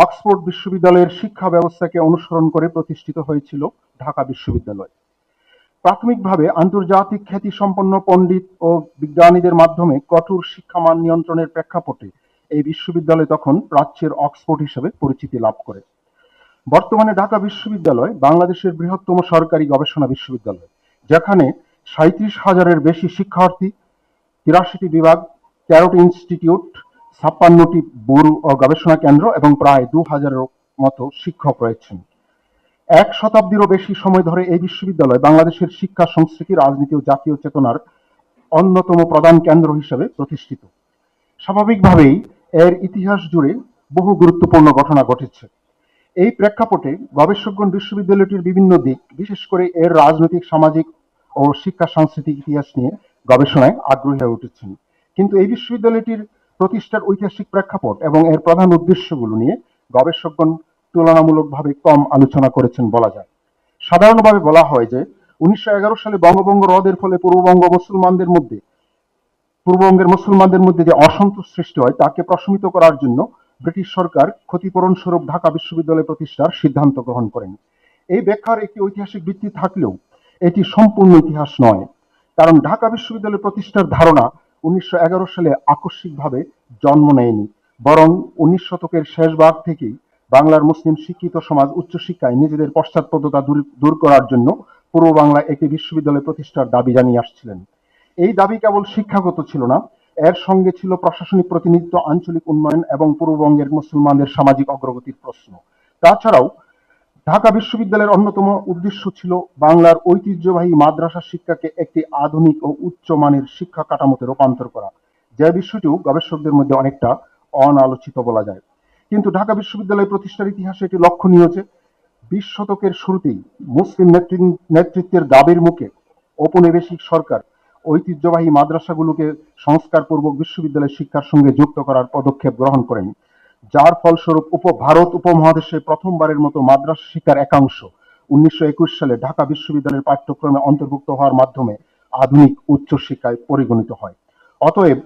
Oxford বিশ্ববিদ্যালয়ের শিক্ষা ব্যবস্থাকে অনুসরণ করে প্রতিষ্ঠিত হয়েছিল ঢাকা বিশ্ববিদ্যালয়। প্রাথমিকভাবে আন্তর্জাতিক খ্যাতিসম্পন্ন পণ্ডিত ও বিজ্ঞানীদের মাধ্যমে কঠোর শিক্ষামান নিয়ন্ত্রণের প্রেক্ষাপটে এই বিশ্ববিদ্যালয় তখন প্রাচ্যের অক্সফোর্ড হিসেবে পরিচিতি লাভ করে। বর্তমানে ঢাকা বিশ্ববিদ্যালয় বাংলাদেশের বৃহত্তম সরকারি গবেষণা বিশ্ববিদ্যালয়, যেখানে ৩৭,০০০-এর বেশি শিক্ষার্থী, ৮৩টি বিভাগ, ১৩টি ইনস্টিটিউট, ৫৬টি ব্যুরো ও গবেষণা কেন্দ্র এবং প্রায় ২,০০০-এর মতো শিক্ষক রয়েছেন। এক শতাব্দীরও বেশি সময় ধরে এই বিশ্ববিদ্যালয় বাংলাদেশের শিক্ষা, সংস্কৃতি, রাজনীতি ও জাতীয় চেতনার অন্যতম প্রধান কেন্দ্র হিসেবে প্রতিষ্ঠিত। স্বাভাবিকভাবেই এর ইতিহাস জুড়ে বহু গুরুত্বপূর্ণ ঘটনা ঘটেছে। এই প্রেক্ষাপটে গবেষকগণ বিশ্ববিদ্যালয়টির বিভিন্ন দিক, বিশেষ করে এর রাজনৈতিক, সামাজিক ও শিক্ষা সাংস্কৃতিক ইতিহাস নিয়ে গবেষণায় আগ্রহী হয়ে উঠেছেন। কিন্তু এই বিশ্ববিদ্যালয়টির প্রতিষ্ঠার ঐতিহাসিক প্রেক্ষাপট এবং এর প্রধান উদ্দেশ্যগুলো নিয়ে গবেষকগণ তুলনামূলকভাবে কম আলোচনা করেছেন বলা যায়। সাধারণভাবে বলা হয় যে ১৯১১ সালে বঙ্গভঙ্গ রদের ফলে পূর্ববঙ্গের মুসলমানদের মধ্যে যে অসন্তোষ সৃষ্টি হয় তাকে প্রশমিত করার জন্য ব্রিটিশ সরকার ক্ষতিপূরণ স্বরূপ ঢাকা বিশ্ববিদ্যালয় প্রতিষ্ঠার সিদ্ধান্ত গ্রহণ করেন। এই ব্যাখ্যার একটি ঐতিহাসিক ভিত্তি থাকলেও এটি সম্পূর্ণ ইতিহাস নয়, কারণ ঢাকা বিশ্ববিদ্যালয় প্রতিষ্ঠার ধারণা ১৯১১ সালে আকস্মিকভাবে জন্ম নেয়নি, বরং ১৯ শতকের শেষ ভাগ থেকেই বাংলার মুসলিম শিক্ষিত সমাজ উচ্চশিক্ষায় নিজেদের পশ্চাৎপদতা দূর করার জন্য পূর্ব বাংলায় একটি বিশ্ববিদ্যালয় প্রতিষ্ঠার দাবি জানিয়ে আসছিলেন। এই দাবি কেবল শিক্ষাগত ছিল না, এর সঙ্গে ছিল প্রশাসনিক প্রতিনিধিত্ব, আঞ্চলিক উন্নয়ন এবং পূর্ববঙ্গের মুসলমানদের সামাজিক অগ্রগতির প্রশ্ন। তাছাড়াও ঢাকা বিশ্ববিদ্যালয়ের অন্যতম উদ্দেশ্য ছিল বাংলার ঐতিহ্যবাহী মাদ্রাসা শিক্ষাকে একটি আধুনিক ও উচ্চমানের শিক্ষা কাঠামোতে রূপান্তর করা, যে বিষয়টিও গবেষকদের মধ্যে অনেকটা অনালোচিত বলা যায়। কিন্তু ঢাকা বিশ্ববিদ্যালয় প্রতিষ্ঠার ইতিহাসে এটি লক্ষণীয় যে ২০ শতকের শুরুতেই মুসলিম নেতৃত্বের দাবির মুখে ঔপনিবেশিক সরকার ঐতিহ্যবাহী মাদ্রাসাগুলোকে সংস্কারপূর্বক বিশ্ববিদ্যালয় শিক্ষার সঙ্গে যুক্ত করার পদক্ষেপ গ্রহণ করেন, যার ফলস্বরূপ ভারত উপমহাদেশে প্রথমবারের মতো মাদ্রাসা শিক্ষার একাংশ ১৯২১ সালে ঢাকা বিশ্ববিদ্যালয়ের পাঠ্যক্রমে অন্তর্ভুক্ত হওয়ার মাধ্যমে আধুনিক উচ্চশিক্ষায় পরিগণিত হয়। অতএব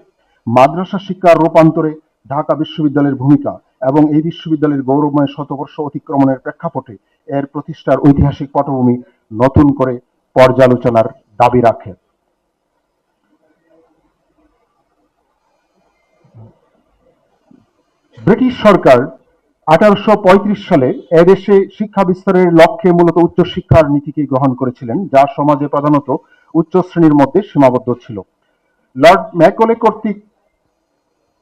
মাদ্রাসা শিক্ষার রূপান্তরে ঢাকা বিশ্ববিদ্যালয়ের ভূমিকা এবং এই বিশ্ববিদ্যালয়ের গৌরবময় শতবর্ষ অতিক্রমণের প্রেক্ষাপটে এর প্রতিষ্ঠার ঐতিহাসিক পটভূমি নতুন করে পর্যালোচনার দাবি রাখে। ব্রিটিশ সরকার ১৮৩৫ সালে এদেশে শিক্ষা বিস্তারের লক্ষ্যে মূলত উচ্চশিক্ষার নীতিকে গ্রহণ করেছিলেন, যা সমাজে প্রধানত উচ্চ শ্রেণীর মধ্যে সীমাবদ্ধ ছিল। লর্ড ম্যাকলে কর্তৃক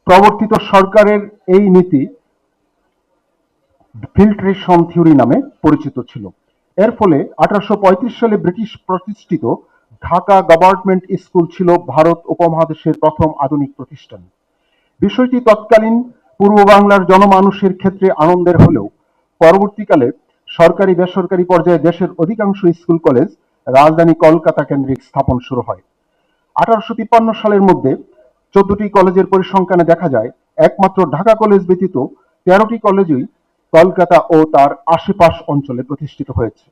প্রবর্তিত সরকারের এই নীতি ফিল্ট্রেশন থিওরি নামে পরিচিত ছিল। এর ফলে ১৮৩৫ সালে ব্রিটিশ প্রতিষ্ঠিত ঢাকা গভর্নমেন্ট স্কুল ছিল ভারত উপমহাদেশের প্রথম আধুনিক প্রতিষ্ঠান। বিষয়টি তৎকালীন পূর্ব বাংলার জনমানুষের ক্ষেত্রে আনন্দের হলেও পরবর্তীকালে সরকারি বেসরকারি পর্যায়ে দেশের অধিকাংশ স্কুল কলেজ রাজধানী কলকাতা কেন্দ্রিক স্থাপন শুরু হয়। ১৮৫৩ সালের মধ্যে ১৪টি কলেজের পরিসংখ্যানে দেখা যায় একমাত্র ঢাকা কলেজ ব্যতীত ১৩টি কলেজই কলকাতা ও তার আশেপাশ অঞ্চলে প্রতিষ্ঠিত হয়েছে,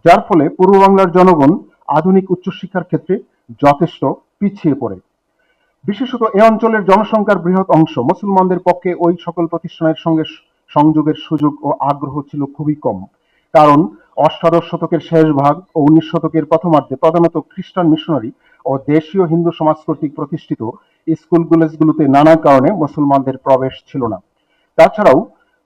যার ফলে পূর্ব বাংলার জনগণ আধুনিক উচ্চশিক্ষার ক্ষেত্রে যথেষ্ট পিছিয়ে পড়ে। বিশেষত এ অঞ্চলের জনসংখ্যার বৃহৎ অংশ মুসলমানদের পক্ষে ওই সকল প্রতিষ্ঠানের সঙ্গে সংযোগের সুযোগ ও আগ্রহ ছিল খুবই কম, কারণ অষ্টাদশ শতকের শেষ ভাগ ও ১৯ শতকের প্রথমার্ধে প্রধানত খ্রিস্টান মিশনারি ও দেশীয় হিন্দু সমাজ কর্তৃক প্রতিষ্ঠিত স্কুল কলেজগুলোতে নানা কারণে মুসলমানদের প্রবেশ ছিল না। তাছাড়াও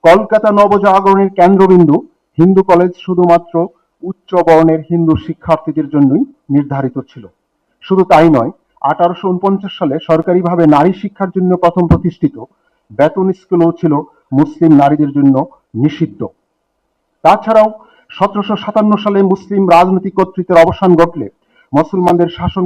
কলকাতা নবজাগরণের কেন্দ্রবিন্দু হিন্দু কলেজ শুধুমাত্র উচ্চ বর্ণের হিন্দু শিক্ষার্থীদের জন্যই নির্ধারিত ছিল। শুধু তাই নয়, ১৮৪৯ সালে সরকারিভাবে নারী শিক্ষার জন্য প্রথম প্রতিষ্ঠিত বেতন স্কুলও ছিল মুসলিম নারীদের জন্য নিষিদ্ধ। তাছাড়াও ১৭৫৭ সালে মুসলিম রাজনৈতিক কর্তৃত্বের অবসান ঘটলে মুসলমানদের শাসন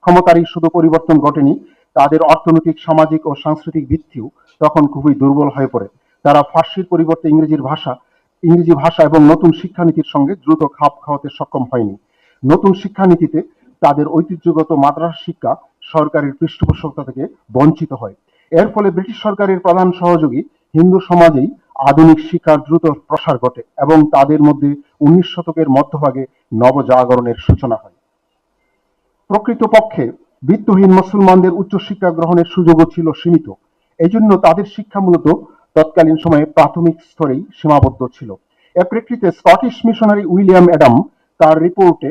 ক্ষমতারই শুধু পরিবর্তন ঘটেনি, তাদের অর্থনৈতিক, সামাজিক ও সাংস্কৃতিক ভিত্তিও তখন খুবই দুর্বল হয়ে পড়ে। তারা ফার্সির পরিবর্তে ইংরেজি ভাষা এবং নতুন শিক্ষানীতির সঙ্গে দ্রুত খাপ খাওয়াতে সক্ষম হয়নি। নতুন শিক্ষানীতিতে তাদের ঐতিহ্যগত মাদ্রাসা শিক্ষা সরকারের পৃষ্ঠপোষকতা থেকে বঞ্চিত হয়। এর ফলে ব্রিটিশ সরকারের প্রধান সহযোগী হিন্দু সমাজেই আধুনিক শিক্ষার দ্রুত প্রসার ঘটে এবং তাদের মধ্যে ১৯ শতকের মধ্যভাগে নবজাগরণের সূচনা হয়। প্রকৃতপক্ষে বিত্তহীন মুসলমানদের উচ্চশিক্ষা গ্রহণের সুযোগও ছিল সীমিত। এজন্য তাদের শিক্ষা মূলত তৎকালীন সময়ে প্রাথমিক স্তরেই সীমাবদ্ধ ছিল। এর প্রেক্ষিতে স্কটিশ মিশনারি উইলিয়াম অ্যাডাম তার রিপোর্টে